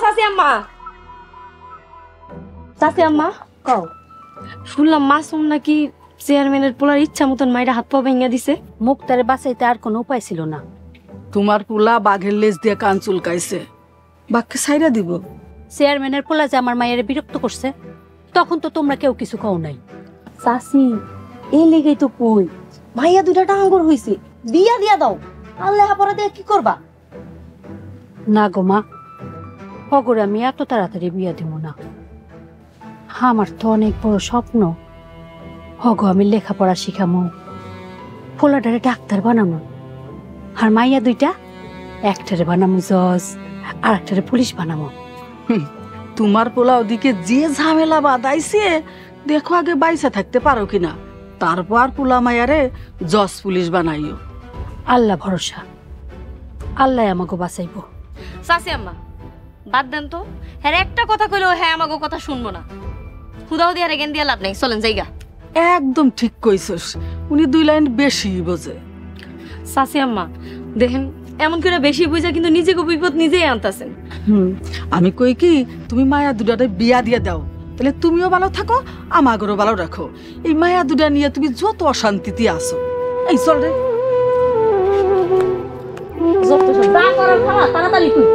চাচি আম্মা, চাচি আম্মা কও শুনলাম মাসুম নাকি চেয়ারম্যানের পোলার ইচ্ছা মতন মাইরা হাত পা ভেঙে দিছে। মুক্তারে বাঁচাইতে আর কোনো উপায় ছিল না। তোমার পোলা বাঘের লেজ দিয়ে কান চুলকাইছে, বাঘকে ছাইরা দিব। চেয়ারম্যানের পোলা যে আমার মায়ের বিরক্ত করছে, তখন তো তোমরা কেউ কিছু কও নাই। চাচি এই লেগেই তো কই ভাইয়া দুইটা টাঙ্গর হইছে, বিয়া দিয়া দাও। আল্লাহ পরে দিয়ে কি করবা? না গো মা, অগরে আমি এত তাড়াতাড়ি বিয়া দিব না। আমার তো অনেক বড় স্বপ্ন, হগো আমি লেখাপড়া শিখামো, পোলাটারে ডাক্তার বানামো, আর মাইয়া দুইটা একটারে বানামো জজ আর একটারে পুলিশ বানামো। তোমার পোলা ওদিকে যে ঝামেলা বাদাইছে, দেখো আগে বাইসা থাকতে পারো কিনা, তারপর পোলা মায়ারে জজ পুলিশ বানাইও। আল্লাহ ভরসা, আল্লাহ আমাকে বাঁচাইবো। চাচি আম্মা বাদ দেন তো, হ্যাঁ একটা কথা কইলেও হ্যাঁ আমাকে কথা শুনবো না। হুদাও দিয়ে রেগেন দিয়া লাভ নাই, চলেন জায়গা। একদম ঠিক কইছস, উনি 2 লাইন বেশি বোঝে। চাচি আম্মা দেখেন, এমন করে বেশি বুঝা কিন্তু নিজেকে বিপদ নিজেই আনতাছেন। আমি কই কি, তুমি মায়া দুটারে বিয়া দিয়ে দাও, তাহলে তুমিও ভালো থাকো, আমাগরও ভালো রাখো। এই মায়া দুটা নিয়ে তুমি যত অশান্তিতে আছো। এই চল রে, যত সব যা করার খালা তাড়াতাড়ি কই।